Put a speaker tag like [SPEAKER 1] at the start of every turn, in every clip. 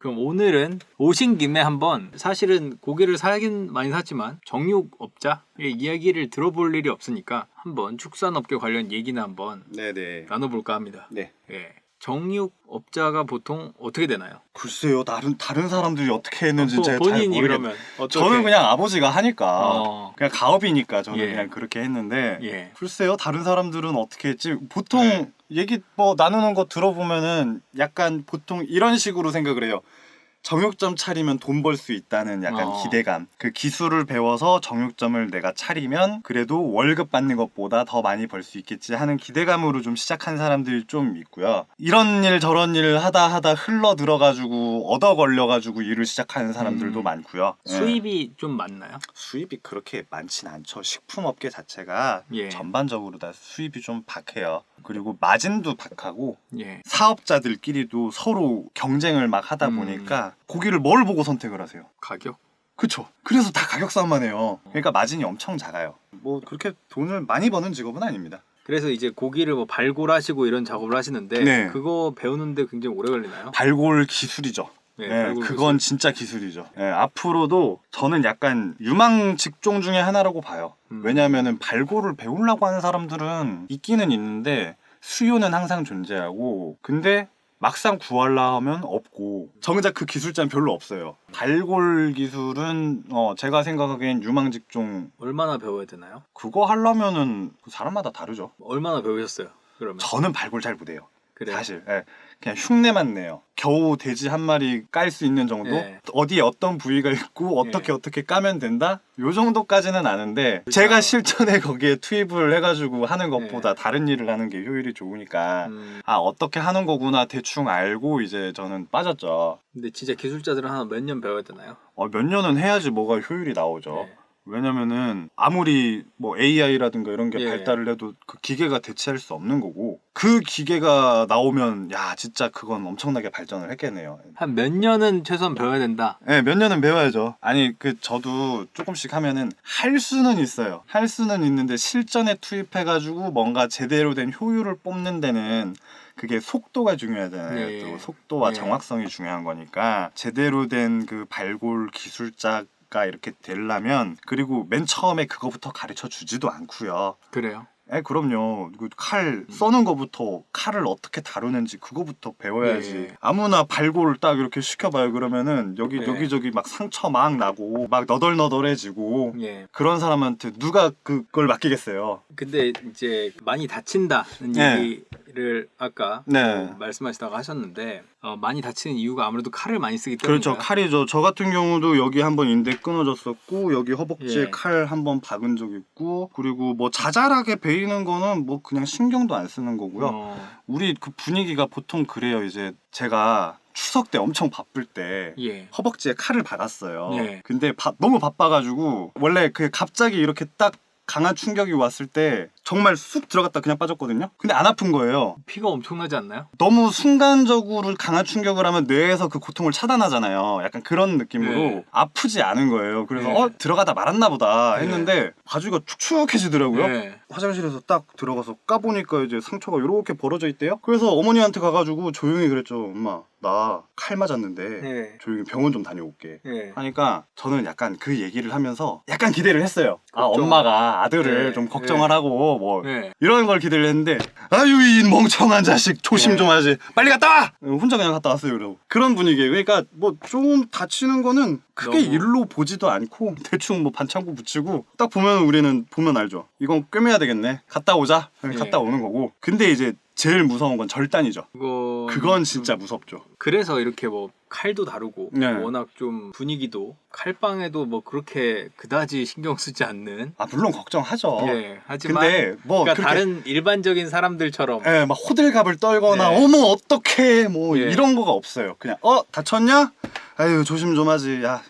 [SPEAKER 1] 그럼 오늘은 오신 김에 한번 사실은 고기를 사긴 많이 샀지만 정육업자의 이야기를 들어볼 일이 없으니까 한번 축산업계 관련 얘기나 한번
[SPEAKER 2] 네네.
[SPEAKER 1] 나눠볼까 합니다.
[SPEAKER 2] 네.
[SPEAKER 1] 예. 정육업자가 보통 어떻게 되나요?
[SPEAKER 2] 글쎄요, 다른 사람들이 어떻게 했는지 제가 잘
[SPEAKER 1] 본인이
[SPEAKER 2] 모르겠.
[SPEAKER 1] 그러면 어떻게?
[SPEAKER 2] 저는 그냥 아버지가 하니까 그냥 가업이니까 저는
[SPEAKER 1] 예.
[SPEAKER 2] 그냥 그렇게 했는데
[SPEAKER 1] 예.
[SPEAKER 2] 글쎄요, 다른 사람들은 어떻게 했지? 보통 얘기 뭐 나누는 거 들어보면은 약간 보통 이런 식으로 생각을 해요. 정육점 차리면 돈 벌 수 있다는 약간 기대감. 그 기술을 배워서 정육점을 내가 차리면 그래도 월급 받는 것보다 더 많이 벌 수 있겠지 하는 기대감으로 좀 시작한 사람들이 좀 있고요. 이런 일 저런 일 하다 흘러 들어가지고 얻어 걸려가지고 일을 시작하는 사람들도 많고요.
[SPEAKER 1] 수입이 좀 많나요?
[SPEAKER 2] 수입이 그렇게 많진 않죠. 식품업계 자체가
[SPEAKER 1] 예.
[SPEAKER 2] 전반적으로 다 수입이 좀 박해요. 그리고 마진도 박하고
[SPEAKER 1] 예.
[SPEAKER 2] 사업자들끼리도 서로 경쟁을 막 하다 보니까 고기를 뭘 보고 선택을 하세요?
[SPEAKER 1] 가격?
[SPEAKER 2] 그쵸. 그래서 다 가격 싸움만 해요. 그러니까 마진이 엄청 작아요. 뭐 그렇게 돈을 많이 버는 직업은 아닙니다.
[SPEAKER 1] 그래서 이제 고기를 뭐 발골하시고 이런 작업을 하시는데
[SPEAKER 2] 네.
[SPEAKER 1] 그거 배우는데 굉장히 오래 걸리나요?
[SPEAKER 2] 발골 기술이죠.
[SPEAKER 1] 네,
[SPEAKER 2] 네,
[SPEAKER 1] 발골
[SPEAKER 2] 그건
[SPEAKER 1] 기술.
[SPEAKER 2] 진짜 기술이죠. 네, 앞으로도 저는 약간 유망 직종 중에 하나라고 봐요. 왜냐하면은 발골을 배우려고 하는 사람들은 있기는 있는데 수요는 항상 존재하고 근데 막상 구하려 하면 없고 정작 그 기술자는 별로 없어요. 발골 기술은 제가 생각하기엔 유망 직종.
[SPEAKER 1] 얼마나 배워야 되나요?
[SPEAKER 2] 그거 하려면은 사람마다 다르죠.
[SPEAKER 1] 얼마나 배우셨어요? 그러면?
[SPEAKER 2] 저는 발골 잘 못해요.
[SPEAKER 1] 그래요?
[SPEAKER 2] 사실 그냥 흉내만 내요. 겨우 돼지 한 마리 깔 수 있는 정도?
[SPEAKER 1] 예.
[SPEAKER 2] 어디에 어떤 부위가 있고 어떻게 까면 된다? 요 정도까지는 아는데
[SPEAKER 1] 그렇죠.
[SPEAKER 2] 제가 실전에 거기에 투입을 해가지고 하는 것보다 다른 일을 하는 게 효율이 좋으니까 어떻게 하는 거구나 대충 알고 이제 저는 빠졌죠.
[SPEAKER 1] 근데 진짜 기술자들은 한 몇 년 배워야 되나요?
[SPEAKER 2] 몇 년은 해야지 뭐가 효율이 나오죠.
[SPEAKER 1] 네.
[SPEAKER 2] 왜냐면은 아무리 뭐 AI라든가 이런 게
[SPEAKER 1] 예.
[SPEAKER 2] 발달을 해도 그 기계가 대체할 수 없는 거고 그 기계가 나오면 야 진짜 그건 엄청나게 발전을 했겠네요.
[SPEAKER 1] 한 몇 년은 최소한 배워야 된다.
[SPEAKER 2] 네, 몇 년은 배워야죠. 아니 저도 조금씩 하면은 할 수는 있어요. 할 수는 있는데 실전에 투입해가지고 뭔가 제대로 된 효율을 뽑는 데는 그게 속도가 중요하잖아요.
[SPEAKER 1] 예.
[SPEAKER 2] 또 속도와
[SPEAKER 1] 예.
[SPEAKER 2] 정확성이 중요한 거니까 제대로 된 그 발골 기술자가 이렇게 되려면 그리고 맨 처음에 그거부터 가르쳐 주지도 않고요.
[SPEAKER 1] 그래요?
[SPEAKER 2] 그럼요. 그 칼 써는 거부터 칼을 어떻게 다루는지 그거부터 배워야지.
[SPEAKER 1] 예.
[SPEAKER 2] 아무나 발골을 딱 이렇게 시켜봐요. 그러면은 여기저기 막 상처 막 나고 막 너덜너덜해지고
[SPEAKER 1] 예.
[SPEAKER 2] 그런 사람한테 누가 그걸 맡기겠어요.
[SPEAKER 1] 근데 이제 많이 다친다는
[SPEAKER 2] 네.
[SPEAKER 1] 얘기를 아까
[SPEAKER 2] 네.
[SPEAKER 1] 말씀하시다가 하셨는데 많이 다치는 이유가 아무래도 칼을 많이 쓰기 때문에
[SPEAKER 2] 그렇죠. 칼이죠. 저 같은 경우도 여기 한번 인대 끊어졌었고 여기 허벅지에
[SPEAKER 1] 예.
[SPEAKER 2] 칼 한번 박은 적 있고 그리고 뭐 자잘하게 베이는 거는 뭐 그냥 신경도 안 쓰는 거고요. 우리 그 분위기가 보통 그래요. 이제 제가 추석 때 엄청 바쁠 때
[SPEAKER 1] 예.
[SPEAKER 2] 허벅지에 칼을 박았어요.
[SPEAKER 1] 예.
[SPEAKER 2] 근데 너무 바빠가지고 원래 그 갑자기 이렇게 딱 강한 충격이 왔을 때 정말 쑥 들어갔다 그냥 빠졌거든요. 근데 안 아픈 거예요.
[SPEAKER 1] 피가 엄청나지 않나요?
[SPEAKER 2] 너무 순간적으로 강한 충격을 하면 뇌에서 그 고통을 차단하잖아요. 약간 그런 느낌으로
[SPEAKER 1] 네.
[SPEAKER 2] 아프지 않은 거예요. 그래서
[SPEAKER 1] 네.
[SPEAKER 2] 들어가다 말았나 보다
[SPEAKER 1] 네.
[SPEAKER 2] 했는데 바지가 축축해지더라고요.
[SPEAKER 1] 네.
[SPEAKER 2] 화장실에서 딱 들어가서 까보니까 이제 상처가 이렇게 벌어져 있대요. 그래서 어머니한테 가가지고 조용히 그랬죠. 엄마 나 칼 맞았는데
[SPEAKER 1] 네.
[SPEAKER 2] 조용히 병원 좀 다녀올게.
[SPEAKER 1] 네.
[SPEAKER 2] 하니까 저는 약간 그 얘기를 하면서 약간 기대를 했어요.
[SPEAKER 1] 걱정.
[SPEAKER 2] 엄마가 아들을
[SPEAKER 1] 네.
[SPEAKER 2] 좀 걱정을 하고 뭐
[SPEAKER 1] 네.
[SPEAKER 2] 이런 걸 기대를 했는데 아유 이 멍청한 자식 조심
[SPEAKER 1] 네.
[SPEAKER 2] 좀 하지 빨리 갔다 와! 혼자 그냥 갔다 왔어요. 그러고 그런 분위기예요. 그러니까 뭐 좀 다치는 거는 크게
[SPEAKER 1] 너무-
[SPEAKER 2] 일로 보지도 않고 대충 뭐 반창고 붙이고 딱 보면 우리는 보면 알죠. 이건 꿰매야 되겠네. 갔다 오자.
[SPEAKER 1] 네.
[SPEAKER 2] 갔다 오는 거고. 근데 이제 제일 무서운 건 절단이죠. 그건 진짜 무섭죠.
[SPEAKER 1] 그래서 이렇게 뭐 칼도 다루고
[SPEAKER 2] 네.
[SPEAKER 1] 워낙 좀 분위기도 칼빵에도 뭐 그렇게 그다지 신경 쓰지 않는
[SPEAKER 2] 물론 걱정하죠.
[SPEAKER 1] 예, 하지만
[SPEAKER 2] 근데 뭐
[SPEAKER 1] 그러니까
[SPEAKER 2] 그렇게
[SPEAKER 1] 다른 일반적인 사람들처럼
[SPEAKER 2] 막 호들갑을 떨거나
[SPEAKER 1] 네.
[SPEAKER 2] 어머 어떡해 뭐
[SPEAKER 1] 예.
[SPEAKER 2] 이런 거가 없어요. 그냥 다쳤냐? 아유 조심 좀 하지. 야,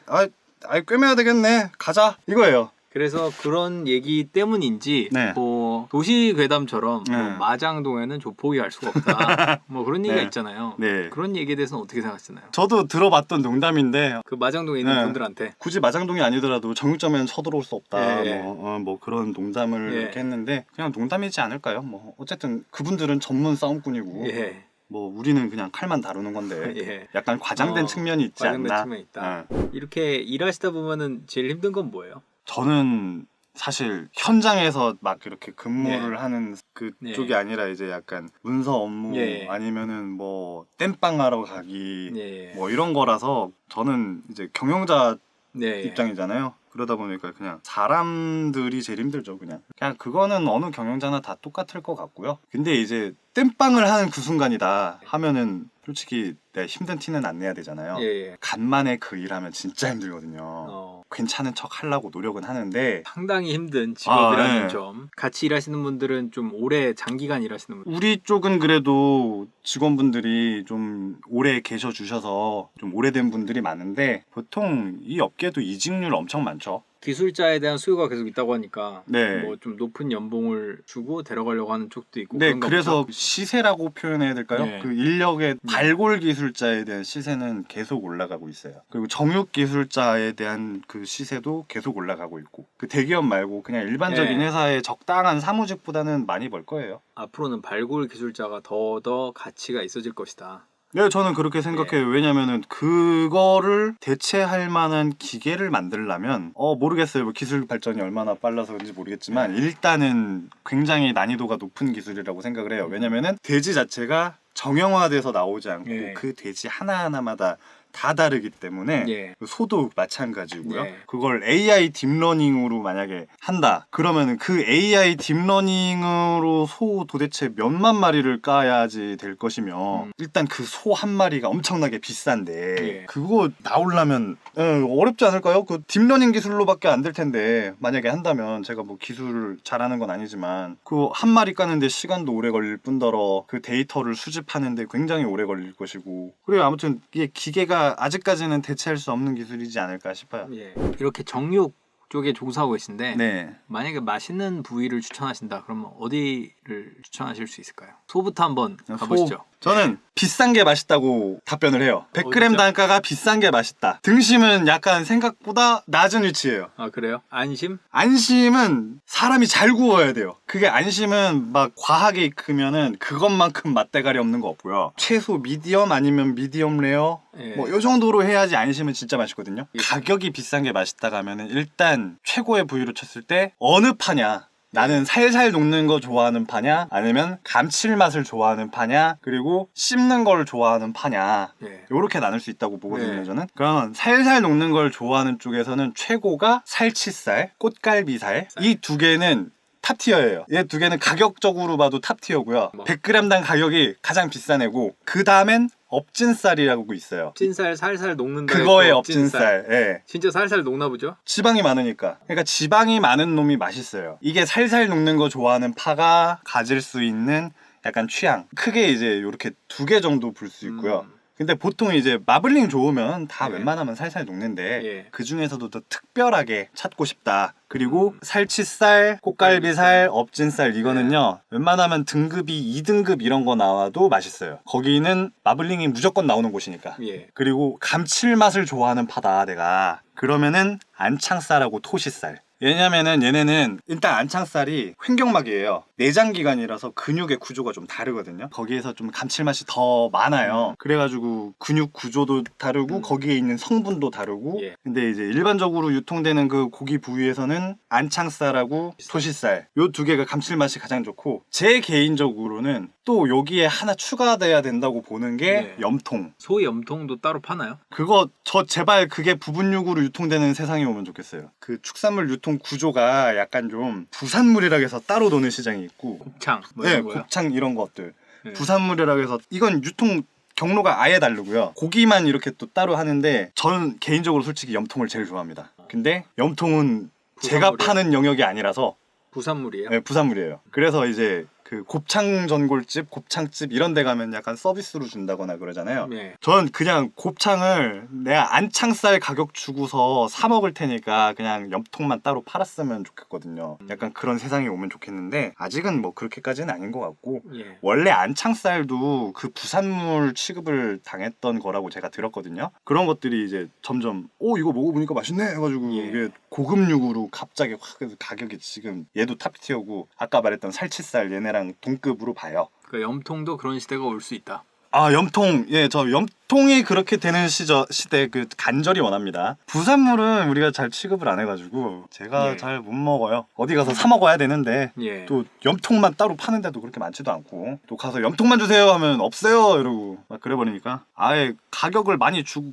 [SPEAKER 2] 꿰매야 되겠네. 가자 이거예요.
[SPEAKER 1] 그래서 그런 얘기 때문인지
[SPEAKER 2] 네.
[SPEAKER 1] 뭐 도시 괴담처럼
[SPEAKER 2] 네.
[SPEAKER 1] 뭐 마장동에는 조폭이 알 수가 없다. 뭐 그런 얘기가
[SPEAKER 2] 네.
[SPEAKER 1] 있잖아요.
[SPEAKER 2] 네.
[SPEAKER 1] 그런 얘기에 대해서는 어떻게 생각하시나요?
[SPEAKER 2] 저도 들어봤던 농담인데
[SPEAKER 1] 그 마장동에 있는
[SPEAKER 2] 네.
[SPEAKER 1] 분들한테
[SPEAKER 2] 굳이 마장동이 아니더라도 정육점에는 서들어올 수 없다.
[SPEAKER 1] 예.
[SPEAKER 2] 뭐 그런 농담을
[SPEAKER 1] 예.
[SPEAKER 2] 이렇게 했는데 그냥 농담이지 않을까요? 뭐 어쨌든 그분들은 전문 싸움꾼이고
[SPEAKER 1] 예.
[SPEAKER 2] 뭐 우리는 그냥 칼만 다루는 건데
[SPEAKER 1] 예.
[SPEAKER 2] 약간 과장된 측면이 있지
[SPEAKER 1] 과장된
[SPEAKER 2] 않나.
[SPEAKER 1] 측면이 있다.
[SPEAKER 2] 예.
[SPEAKER 1] 이렇게 일하시다 보면은 제일 힘든 건 뭐예요?
[SPEAKER 2] 저는 사실 현장에서 막 이렇게 근무를
[SPEAKER 1] 네.
[SPEAKER 2] 하는 그쪽이
[SPEAKER 1] 네.
[SPEAKER 2] 아니라 이제 약간 문서 업무
[SPEAKER 1] 예.
[SPEAKER 2] 아니면은 뭐 땜빵 하러 가기
[SPEAKER 1] 예.
[SPEAKER 2] 뭐 이런 거라서 저는 이제 경영자
[SPEAKER 1] 네.
[SPEAKER 2] 입장이잖아요. 그러다 보니까 그냥 사람들이 제일 힘들죠. 그냥 그거는 어느 경영자나 다 똑같을 것 같고요. 근데 이제 땜빵을 하는 그 순간이다 하면은 솔직히 내 힘든 티는 안 내야 되잖아요.
[SPEAKER 1] 예.
[SPEAKER 2] 간만에 그 일하면 진짜 힘들거든요. 괜찮은 척 하려고 노력은 하는데
[SPEAKER 1] 상당히 힘든 직업이라는
[SPEAKER 2] 네.
[SPEAKER 1] 점. 같이 일하시는 분들은 좀 오래 장기간 일하시는 분.
[SPEAKER 2] 우리 쪽은 그래도 직원분들이 좀 오래 계셔 주셔서 좀 오래된 분들이 많은데 보통 이 업계도 이직률 엄청 많죠.
[SPEAKER 1] 기술자에 대한 수요가 계속 있다고 하니까
[SPEAKER 2] 네.
[SPEAKER 1] 뭐 좀 높은 연봉을 주고 데려가려고 하는 쪽도 있고
[SPEAKER 2] 네,
[SPEAKER 1] 그런가
[SPEAKER 2] 그래서
[SPEAKER 1] 보죠?
[SPEAKER 2] 시세라고 표현해야 될까요?
[SPEAKER 1] 네.
[SPEAKER 2] 그 인력의 발골 기술자에 대한 시세는 계속 올라가고 있어요. 그리고 정육 기술자에 대한 그 시세도 계속 올라가고 있고 그 대기업 말고 그냥 일반적인
[SPEAKER 1] 네.
[SPEAKER 2] 회사의 적당한 사무직보다는 많이 벌 거예요.
[SPEAKER 1] 앞으로는 발굴 기술자가 더 가치가 있어질 것이다.
[SPEAKER 2] 네, 저는 그렇게 생각해요. 왜냐면은 그거를 대체할 만한 기계를 만들려면 모르겠어요. 뭐 기술 발전이 얼마나 빨라서 그런지 모르겠지만 일단은 굉장히 난이도가 높은 기술이라고 생각을 해요. 왜냐면은 돼지 자체가 정형화돼서 나오지 않고
[SPEAKER 1] 예.
[SPEAKER 2] 그 돼지 하나하나마다 다 다르기 때문에
[SPEAKER 1] 예.
[SPEAKER 2] 소도 마찬가지고요.
[SPEAKER 1] 예.
[SPEAKER 2] 그걸 AI 딥러닝으로 만약에 한다. 그러면은 그 AI 딥러닝으로 소 도대체 몇만 마리를 까야지 될 것이며 일단 그 소 한 마리가 엄청나게 비싼데
[SPEAKER 1] 예.
[SPEAKER 2] 그거 나오려면 어렵지 않을까요? 그 딥러닝 기술로밖에 안 될 텐데 만약에 한다면 제가 뭐 기술을 잘하는 건 아니지만 그 한 마리 까는데 시간도 오래 걸릴 뿐더러 그 데이터를 수집하는데 굉장히 오래 걸릴 것이고 그래요. 아무튼 이게 기계가 아직까지는 대체할 수 없는 기술이지 않을까 싶어요.
[SPEAKER 1] 예. 이렇게 정육 쪽에 종사하고 계신데
[SPEAKER 2] 네.
[SPEAKER 1] 만약에 맛있는 부위를 추천하신다 그러면 어디를 추천하실 수 있을까요? 소부터 한번 가보시죠.
[SPEAKER 2] 저는 비싼 게 맛있다고 답변을 해요. 100g
[SPEAKER 1] 어디죠?
[SPEAKER 2] 단가가 비싼 게 맛있다. 등심은 약간 생각보다 낮은 위치예요.
[SPEAKER 1] 아 그래요? 안심?
[SPEAKER 2] 안심은 사람이 잘 구워야 돼요. 그게 안심은 막 과하게 익으면은 그것만큼 맛대가리 없는 거 없고요. 최소 미디엄 아니면 미디엄 레어
[SPEAKER 1] 예.
[SPEAKER 2] 뭐 요 정도로 해야지 안심은 진짜 맛있거든요. 가격이 비싼 게 맛있다가 하면은 일단 최고의 부위로 쳤을 때 어느 파냐. 나는 살살 녹는 거 좋아하는 파냐 아니면 감칠맛을 좋아하는 파냐 그리고 씹는 걸 좋아하는 파냐
[SPEAKER 1] 예.
[SPEAKER 2] 요렇게 나눌 수 있다고 보거든요.
[SPEAKER 1] 네.
[SPEAKER 2] 저는 그러면 살살 녹는 걸 좋아하는 쪽에서는 최고가 살치살, 꽃갈비살 이 두 개는 탑티어예요. 얘 두 개는 가격적으로 봐도 탑티어고요. 100g당 가격이 가장 비싼 애고 그 다음엔 업진살이라고 있어요.
[SPEAKER 1] 찐살 살살 녹는다.
[SPEAKER 2] 그거의
[SPEAKER 1] 했고
[SPEAKER 2] 업진살. 예.
[SPEAKER 1] 진짜 살살 녹나 보죠?
[SPEAKER 2] 지방이 많으니까. 그러니까 지방이 많은 놈이 맛있어요. 이게 살살 녹는 거 좋아하는 파가 가질 수 있는 약간 취향. 크게 이제 이렇게 두 개 정도 볼 수 있고요. 근데 보통 이제 마블링 좋으면 다
[SPEAKER 1] 네.
[SPEAKER 2] 웬만하면 살살 녹는데
[SPEAKER 1] 예.
[SPEAKER 2] 그 중에서도 더 특별하게 찾고 싶다. 그리고 살치살, 꽃갈비살, 업진살 이거는요. 웬만하면 등급이 2등급 이런 거 나와도 맛있어요. 거기는 마블링이 무조건 나오는 곳이니까.
[SPEAKER 1] 예.
[SPEAKER 2] 그리고 감칠맛을 좋아하는 파다 내가. 그러면은 안창살하고 토시살. 왜냐면은 얘네는 일단 안창살이 횡격막이에요. 내장기관이라서 근육의 구조가 좀 다르거든요. 거기에서 좀 감칠맛이 더 많아요. 그래가지고 근육 구조도 다르고 거기에 있는 성분도 다르고
[SPEAKER 1] 예.
[SPEAKER 2] 근데 이제 일반적으로 유통되는 그 고기 부위에서는 안창살하고 토시살 요 두 개가 감칠맛이 가장 좋고 제 개인적으로는 또 여기에 하나 추가돼야 된다고 보는 게
[SPEAKER 1] 예.
[SPEAKER 2] 염통.
[SPEAKER 1] 소 염통도 따로 파나요?
[SPEAKER 2] 그거 저 제발 그게 부분육으로 유통되는 세상이 오면 좋겠어요. 그 축산물 유통 구조가 약간 좀 부산물이라 해서 따로 노는 시장이 있고
[SPEAKER 1] 곱창 뭐
[SPEAKER 2] 네,
[SPEAKER 1] 이런 거요?
[SPEAKER 2] 곱창 이런 것들
[SPEAKER 1] 네.
[SPEAKER 2] 부산물이라 해서 이건 유통 경로가 아예 다르고요. 고기만 이렇게 또 따로 하는데 저는 개인적으로 솔직히 염통을 제일 좋아합니다. 근데 염통은 제가
[SPEAKER 1] 부산물이에요?
[SPEAKER 2] 파는 영역이 아니라서
[SPEAKER 1] 부산물이에요?
[SPEAKER 2] 네, 부산물이에요. 그래서 이제 그 곱창 전골집, 곱창집 이런 데 가면 약간 서비스로 준다거나 그러잖아요.
[SPEAKER 1] 네.
[SPEAKER 2] 전 그냥 곱창을 내가 안창살 가격 주고서 사 먹을 테니까 그냥 염통만 따로 팔았으면 좋겠거든요. 약간 그런 세상이 오면 좋겠는데 아직은 뭐 그렇게까지는 아닌 것 같고
[SPEAKER 1] 예.
[SPEAKER 2] 원래 안창살도 그 부산물 취급을 당했던 거라고 제가 들었거든요. 그런 것들이 이제 점점 이거 먹어보니까 맛있네 해가지고
[SPEAKER 1] 예.
[SPEAKER 2] 이게 고급육으로 갑자기 확 해서 가격이 지금 얘도 탑티어고 아까 말했던 살치살 얘네랑 동급으로 봐요.
[SPEAKER 1] 그러니까 염통도 그런 시대가 올 수 있다.
[SPEAKER 2] 아 염통 예 저 염통이 그렇게 되는 시대 그 간절히 원합니다. 부산물은 우리가 잘 취급을 안 해가지고 제가
[SPEAKER 1] 예.
[SPEAKER 2] 잘 못 먹어요. 어디 가서 사 먹어야 되는데
[SPEAKER 1] 예.
[SPEAKER 2] 또 염통만 따로 파는 데도 그렇게 많지도 않고 또 가서 염통만 주세요 하면 없어요 이러고 막 그래버리니까 아예 가격을 많이 주고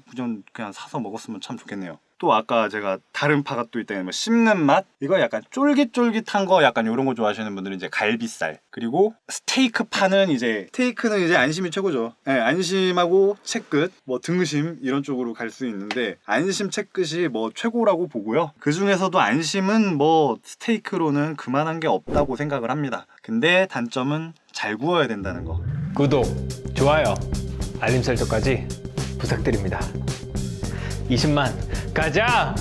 [SPEAKER 2] 그냥 사서 먹었으면 참 좋겠네요. 또 아까 제가 다른 파가 또 있다는 뭐 씹는 맛 이거 약간 쫄깃쫄깃한 거 약간 이런 거 좋아하시는 분들은 이제 갈비살 그리고 스테이크 파는 이제 스테이크는 이제 안심이 최고죠. 네, 안심하고 채끝 뭐 등심 이런 쪽으로 갈 수 있는데 안심 채끝이 뭐 최고라고 보고요. 그 중에서도 안심은 뭐 스테이크로는 그만한 게 없다고 생각을 합니다. 근데 단점은 잘 구워야 된다는 거.
[SPEAKER 3] 구독, 좋아요, 알림 설정까지 부탁드립니다. 20만 가자!